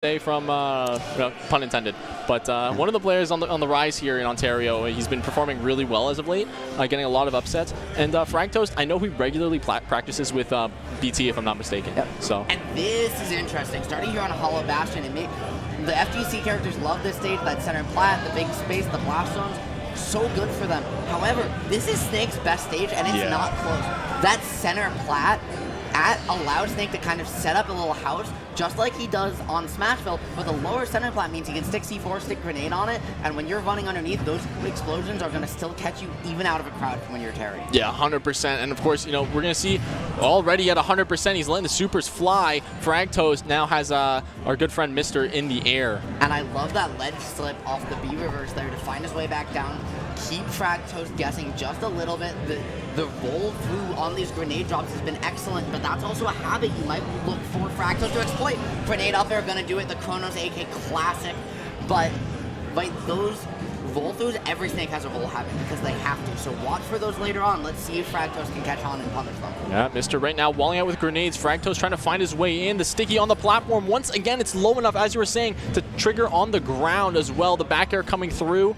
From pun intended, but one of the players on the rise here in Ontario. He's been performing really well as of late, getting a lot of upsets. And FragToast, I know he regularly practices with BT, if I'm not mistaken. Yep. So. And this is interesting. Starting here on a Hollow Bastion, the FGC characters love this stage. That center plat, the big space, the blast zones. So good for them. However, this is Snake's best stage, and it's not close. That center plat allows Snake to kind of set up a little house, just like he does on Smashville, but the lower center plat means he can stick C4, stick grenade on it, and when you're running underneath, those explosions are going to still catch you even out of a crowd when you're Terry. Yeah, 100%. And of course, we're going to see already at 100%, he's letting the supers fly. FragToast now has our good friend Mister in the air. And I love that ledge slip off the B reverse there to find his way back down, keep FragToast guessing just a little bit. The roll through on these grenade drops has been excellent, but that's also a habit you might look for FragToast to exploit. Grenade up there, gonna do it, the Chronos AK classic, but those roll throughs, every Snake has a roll habit because they have to, so watch for those later on. Let's see if FragToast can catch on and punish them. Yeah, Mister right now walling out with grenades. FragToast trying to find his way in. The sticky on the platform. Once again, it's low enough, as you were saying, to trigger on the ground as well. The back air coming through.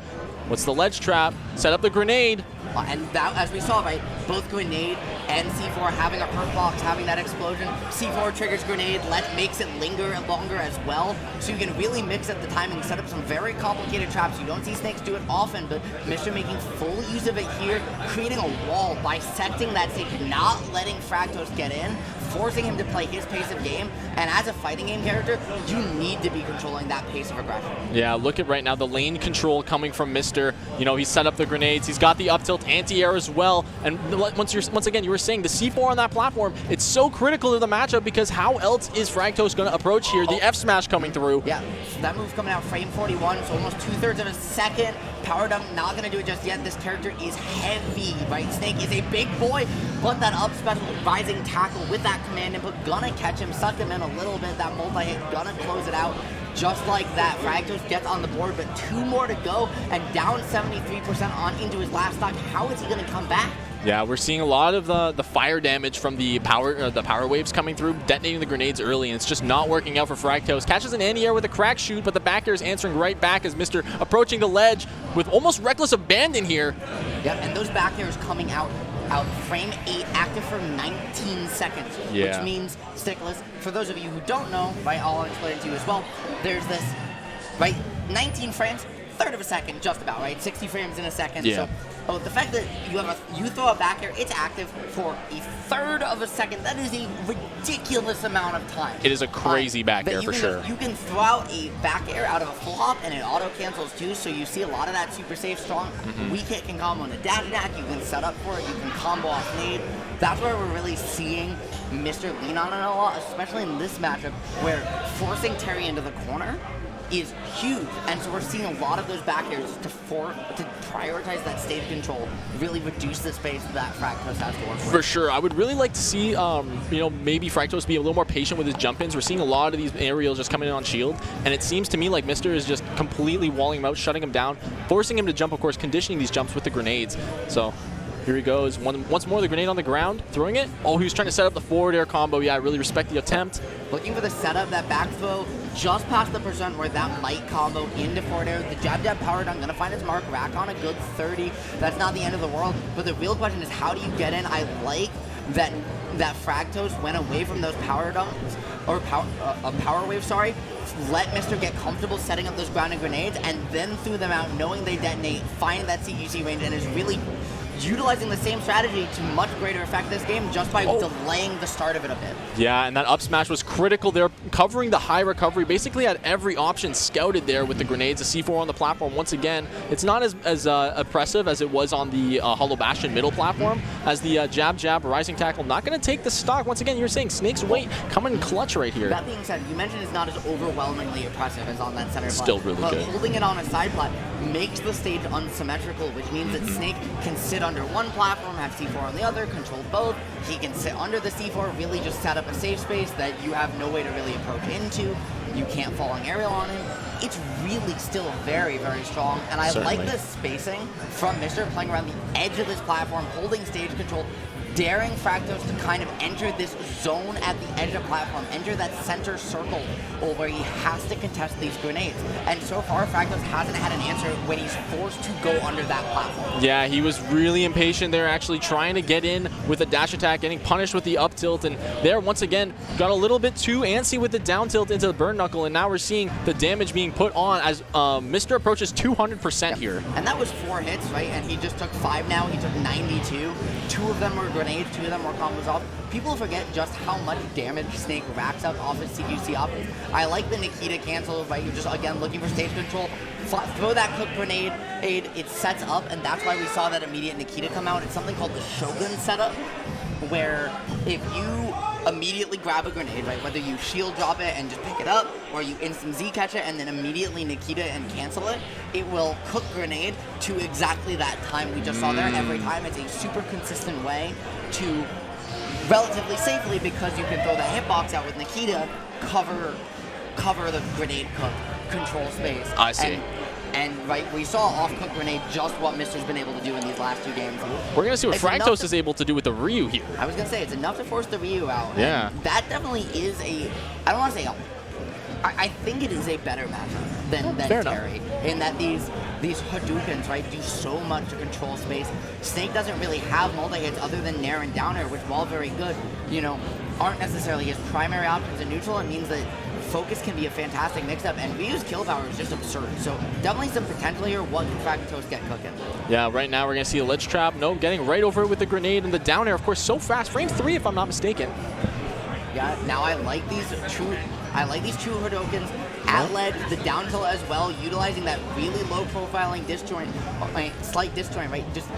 What's the ledge trap? Set up the grenade. And that, as we saw, right, both grenade and C4 having a perk box, having that explosion. C4 triggers grenade, makes it linger longer as well. So you can really mix up the timing, set up some very complicated traps. You don't see Snakes do it often, but Mister making full use of it here, creating a wall, bisecting that stage, not letting FragToast get in, forcing him to play his pace of game. And as a fighting game character, you need to be controlling that pace of aggression. Yeah, look at right now, the lane control coming from Mister. He's set up the grenades, he's got the up tilt anti-air as well. And once again, you were saying the C4 on that platform, it's so critical to the matchup because how else is FragToast going to approach here? The F smash coming through. Yeah, so that move's coming out frame 41, so almost 2/3 of a second. Power dunk, not going to do it just yet. This character is heavy, right? Snake is a big boy, but that up special rising tackle with that command input, gonna catch him, suck him in a little bit. That multi-hit, gonna close it out. Just like that, FragToast gets on the board, but 2 more to go, and down 73% on into his last stock. How is he gonna come back? Yeah, we're seeing a lot of the fire damage from the power waves coming through, detonating the grenades early, and it's just not working out for FragToast. Catches an anti-air with a crack shoot, but the back air is answering right back as Mister approaching the ledge with almost reckless abandon here. Yep, and those back airs coming out frame 8, active for 19 seconds, which means stickless. For those of you who don't know, right, I'll explain it to you as well. There's this, right, 19 frames, 1/3 of a second, just about, right? 60 frames in a second. Yeah. So the fact that you throw a back air, it's active for 1/3 of a second. That is a ridiculous amount of time. It is a crazy back air for sure. You can throw out a back air out of a flop and it auto cancels too, so you see a lot of that super safe, strong. Weak hit can combo on a dash attack, you can set up for it, you can combo off nade. That's where we're really seeing Mister lean on it a lot, especially in this matchup where forcing Terry into the corner is huge, and so we're seeing a lot of those back airs to prioritize that stage control, really reduce the space that FragToast has to work with. For sure, I would really like to see, maybe FragToast be a little more patient with his jump-ins. We're seeing a lot of these aerials just coming in on shield, and it seems to me like Mister is just completely walling him out, shutting him down, forcing him to jump, of course, conditioning these jumps with the grenades. So here he goes. Once more, the grenade on the ground, throwing it. Oh, he was trying to set up the forward air combo. Yeah, I really respect the attempt. Looking for the setup, that back throw, just past the percent where that might combo into forward air. The jab power dunk, gonna find his mark, rack on a good 30. That's not the end of the world, but the real question is how do you get in? I like that FragToast went away from those power dunks, or power wave, sorry. Let Mister get comfortable setting up those grounded grenades and then threw them out knowing they detonate, find that CQC range, and is really utilizing the same strategy to much greater effect this game just by delaying the start of it a bit. Yeah, and that up smash was critical there, covering the high recovery. Basically had every option scouted there with the grenades, the C4 on the platform. Once again, it's not as oppressive as it was on the Hollow Bastion middle platform, as the jab, rising tackle, not going to take the stock. Once again, you're saying Snake's weight coming clutch right here. That being said, you mentioned it's not as overwhelmingly oppressive as on that center plat. Still really good. But holding it on a side plat makes the stage unsymmetrical, which means that Snake can sit under one platform, have C4 on the other, control both. He can sit under the C4, really just set up a safe space that you have no way to really approach into. You can't fall on aerial on him. It's really still very, very strong, and I like the spacing from Mister playing around the edge of this platform, holding stage control, daring FragToast to kind of enter this zone at the edge of the platform, enter that center circle where he has to contest these grenades. And so far, FragToast hasn't had an answer when he's forced to go under that platform. Yeah, he was really impatient there, actually trying to get in with a dash attack, getting punished with the up tilt, and there, once again, got a little bit too antsy with the down tilt into the burn knuckle, and now we're seeing the damage being put on as Mr. approaches 200% here. And that was 4 hits, right? And he just took 5 now. He took 92. 2 of them were grenades, 2 of them were combos off. People forget just how much damage Snake racks up off his CQC offense. I like the Nikita cancel, right? You're just, again, looking for stage control. Throw that cook grenade, it sets up, and that's why we saw that immediate Nikita come out. It's something called the Shogun setup, where if you immediately grab a grenade, right, whether you shield drop it and just pick it up, or you instant Z catch it and then immediately Nikita and cancel it, it will cook grenade to exactly that time we just saw there. Every time it's a super consistent way to relatively safely, because you can throw the hitbox out with Nikita, cover the grenade cook control space. I see. And right, we saw off-cook grenade just what Mister's been able to do in these last 2 games. We're going to see what FragToast is able to do with the Ryu here. I was going to say, it's enough to force the Ryu out. Yeah. And that definitely is I don't want to say, I think it is a better matchup than Terry, in that these Hadoukens, right, do so much to control space. Snake doesn't really have multi-hits other than Nair and down air, which, while very good, you know, aren't necessarily his primary options in neutral. It means that focus can be a fantastic mix-up, and Ryu's kill power is just absurd. So definitely some potential here. What can FragToast get cooking? Yeah, right now we're going to see a ledge trap. No, getting right over it with the grenade and the down air, of course, so fast. Frame 3, if I'm not mistaken. Yeah, now I like these two Hadoukens at ledge, the down tilt as well, utilizing that really low profiling disjoint, slight disjoint, right? Just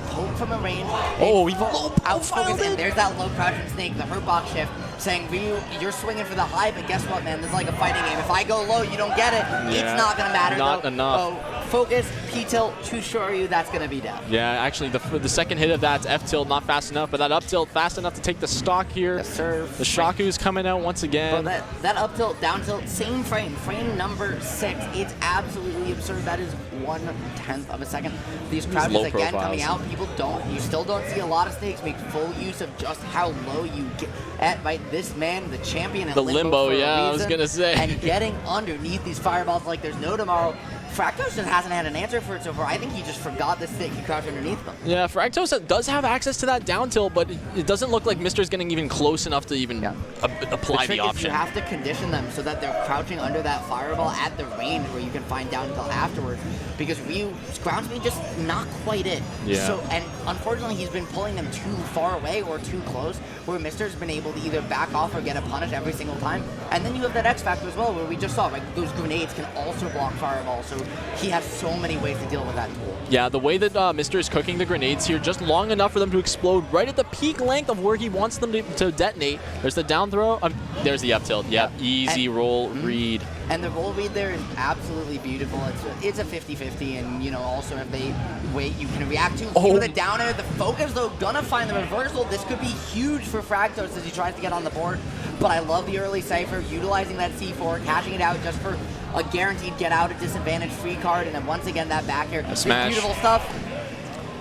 poke from a range. Oh, he low profiled it. And there's that low crouch from Snake, the hurt box shift, saying, Ryu, you're swinging for the high, but guess what, man? This is like a fighting game. If I go low, you don't get it. Yeah, it's not going to matter, not enough. Oh, focus, P-tilt, too short you, that's going to be death. Yeah, actually, the second hit of that's F-tilt, not fast enough, but that up-tilt fast enough to take the stock here. The serve. The Shaku's coming out once again. But that up-tilt, down-tilt, same frame number 6. It's absolutely absurd. That is 1/10 of a second. These crouches, again, coming out, you still don't see a lot of Snakes make full use of just how low you get at, right? This man, the champion in the limbo, yeah, I was going to say. And getting underneath these fireballs like there's no tomorrow. FragToast just hasn't had an answer for it so far. I think he just forgot this thing could crouch underneath them. Yeah, FragToast does have access to that down tilt, but it doesn't look like Mister's getting even close enough to even apply the option. You have to condition them so that they're crouching under that fireball at the range where you can find down tilt afterwards, because Ryu's ground speed just not quite it. Yeah. So, and unfortunately, he's been pulling them too far away or too close, where Mister's been able to either back off or get a punish every single time. And then you have that X factor as well, where we just saw, like, those grenades can also block fireballs. So he has so many ways to deal with that tool. Yeah, the way that Mister is cooking the grenades here, just long enough for them to explode right at the peak length of where he wants them to detonate. There's the down throw. There's the up tilt. Yeah, easy roll read. And the roll read there is absolutely beautiful. It's a 50-50, and, you know, also if they wait, you can react to the down air. The focus, though, gonna find the reversal. This could be huge for FragToast as he tries to get on the board. But I love the early Cypher, utilizing that C4, cashing it out just for a guaranteed get out at disadvantage free card, and then once again that back air. Smash. Beautiful stuff.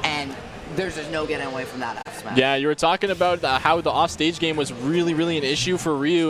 And there's just no getting away from that F smash. Yeah, you were talking about how the offstage game was really, really an issue for Ryu.